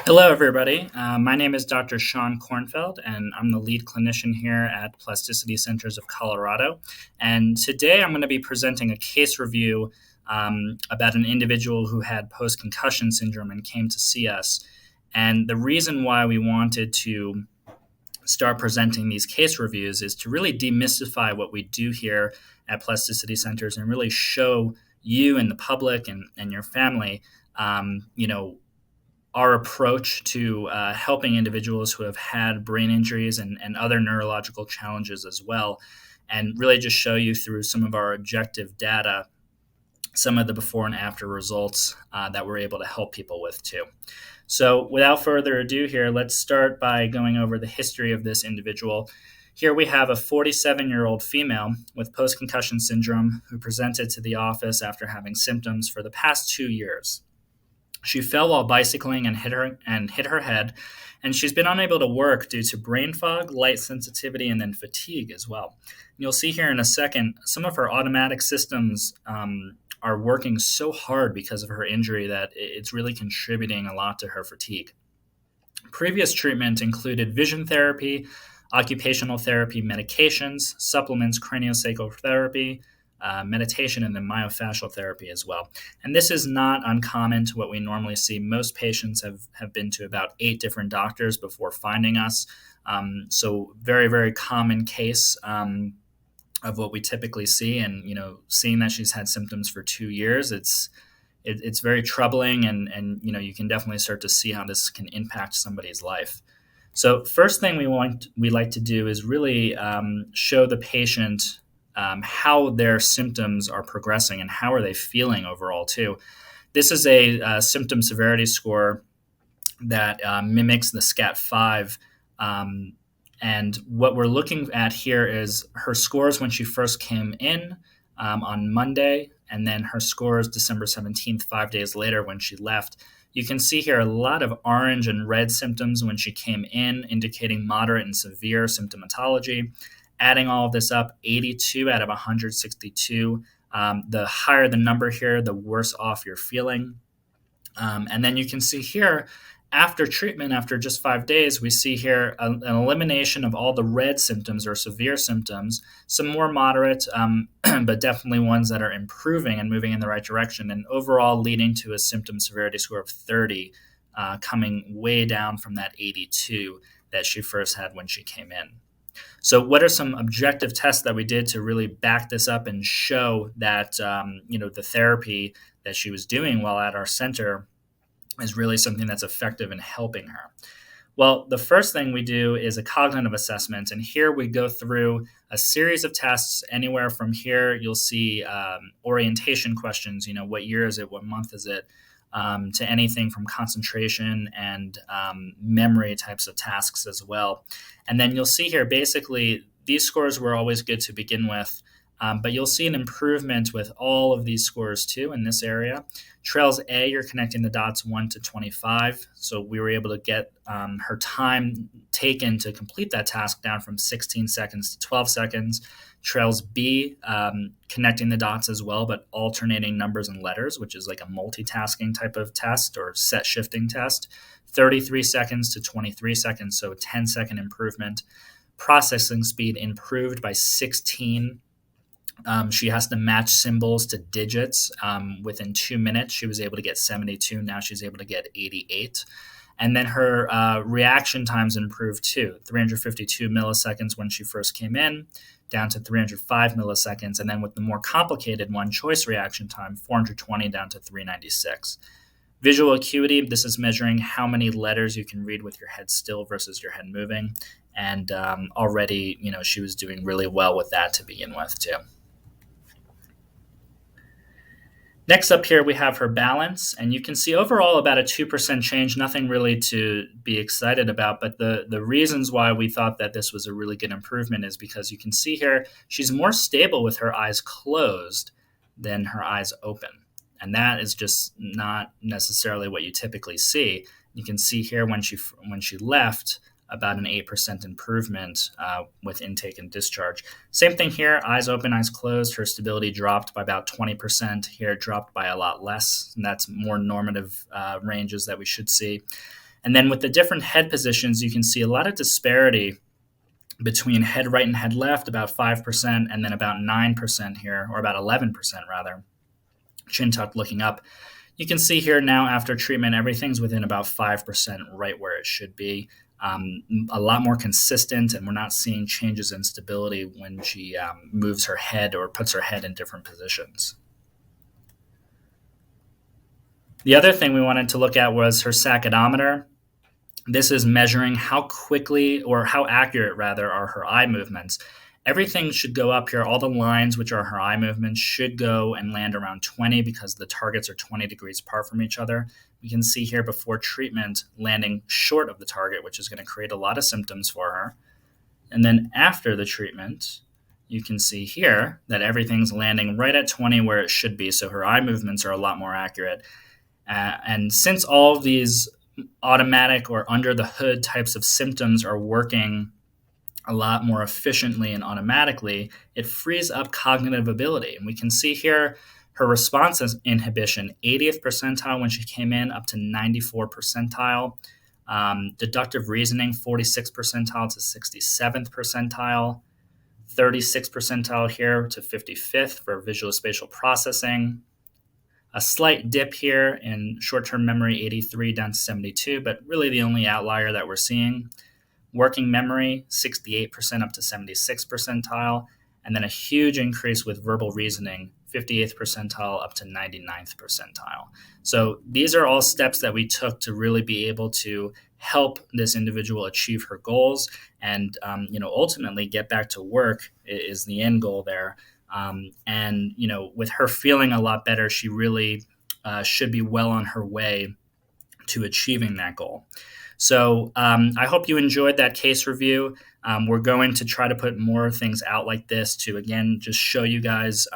Hello, everybody. My name is Dr. Shaun Kornfeld, and I'm the lead clinician here at Plasticity Centers of Colorado. And today I'm going to be presenting a case review about an individual who had post-concussion syndrome and came to see us. And the reason why we wanted to start presenting these case reviews is to really demystify what we do here at Plasticity Centers and really show you and the public and your family, our approach to helping individuals who have had brain injuries and other neurological challenges as well, and really just show you through some of our objective data, some of the before and after results that we're able to help people with too. So without further ado here, let's start by going over the history of this individual. Here we have a 47-year-old female with post-concussion syndrome who presented to the office after having symptoms for the past 2 years. She fell while bicycling and hit her head, and she's been unable to work due to brain fog, light sensitivity, and then fatigue as well. You'll see here in a second, some of her automatic systems are working so hard because of her injury that it's really contributing a lot to her fatigue. Previous treatment included vision therapy, occupational therapy, medications, supplements, craniosacral therapy, meditation, and then myofascial therapy as well. And this is not uncommon to what we normally see. Most patients have been to about 8 different doctors before finding us. So very, very common case of what we typically see. And, seeing that she's had symptoms for 2 years, it's very troubling. And you can definitely start to see how this can impact somebody's life. So first thing we like to do is really show the patient how their symptoms are progressing and how are they feeling overall too. This is a symptom severity score that mimics the SCAT-5. And what we're looking at here is her scores when she first came in on Monday, and then her scores December 17th, 5 days later when she left. You can see here a lot of orange and red symptoms when she came in, indicating moderate and severe symptomatology. Adding all of this up, 82 out of 162. The higher the number here, the worse off you're feeling. And then you can see here, after treatment, after just 5 days, we see here an elimination of all the red symptoms or severe symptoms, some more moderate, but definitely ones that are improving and moving in the right direction, and overall leading to a symptom severity score of 30, coming way down from that 82 that she first had when she came in. So what are some objective tests that we did to really back this up and show that, the therapy that she was doing while at our center is really something that's effective in helping her? Well, the first thing we do is a cognitive assessment. And here we go through a series of tests. Anywhere from here, you'll see orientation questions. What year is it? What month is it? To anything from concentration and memory types of tasks as well. And then you'll see here, basically, these scores were always good to begin with, but you'll see an improvement with all of these scores too in this area. Trails A, you're connecting the dots 1 to 25. So we were able to get her time taken to complete that task down from 16 seconds to 12 seconds. Trails B, connecting the dots as well, but alternating numbers and letters, which is like a multitasking type of test or set shifting test. 33 seconds to 23 seconds, so 10-second improvement. Processing speed improved by 16. She has to match symbols to digits within 2 minutes. She was able to get 72. Now she's able to get 88. And then her reaction times improved too. 352 milliseconds when she first came in, down to 305 milliseconds. And then with the more complicated one, choice reaction time, 420 down to 396. Visual acuity, this is measuring how many letters you can read with your head still versus your head moving. And already, she was doing really well with that to begin with too. Next up here, we have her balance, and you can see overall about a 2% change, nothing really to be excited about, but the reasons why we thought that this was a really good improvement is because you can see here, she's more stable with her eyes closed than her eyes open. And that is just not necessarily what you typically see. You can see here when she left, about an 8% improvement with intake and discharge. Same thing here, eyes open, eyes closed. Her stability dropped by about 20%. Here it dropped by a lot less, and that's more normative ranges that we should see. And then with the different head positions, you can see a lot of disparity between head right and head left, about 5%, and then about 9% here, or about 11% rather, chin tucked looking up. You can see here now after treatment, everything's within about 5% right where it should be. A lot more consistent, and we're not seeing changes in stability when she moves her head or puts her head in different positions. The other thing we wanted to look at was her sachetometer. This is measuring how quickly, or how accurate rather, are her eye movements. Everything should go up here. All the lines, which are her eye movements, should go and land around 20 because the targets are 20 degrees apart from each other. We can see here before treatment landing short of the target, which is going to create a lot of symptoms for her. And then after the treatment, you can see here that everything's landing right at 20 where it should be. So her eye movements are a lot more accurate. And since all of these automatic or under the hood types of symptoms are working a lot more efficiently and automatically, it frees up cognitive ability. And we can see here her response inhibition, 80th percentile when she came in, up to 94 percentile. Deductive reasoning, 46th percentile to 67th percentile. 36th percentile here to 55th for visual spatial processing. A slight dip here in short-term memory, 83 down to 72, but really the only outlier that we're seeing. Working memory, 68% up to 76th percentile, and then a huge increase with verbal reasoning, 58th percentile up to 99th percentile. So these are all steps that we took to really be able to help this individual achieve her goals and ultimately get back to work is the end goal there. And with her feeling a lot better, she really should be well on her way to achieving that goal. So I hope you enjoyed that case review. We're going to try to put more things out like this to, again, just show you guys,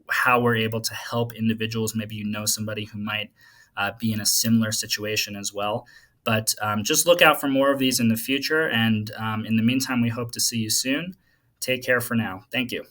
how we're able to help individuals. Maybe somebody who might be in a similar situation as well. But just look out for more of these in the future. And in the meantime, we hope to see you soon. Take care for now. Thank you.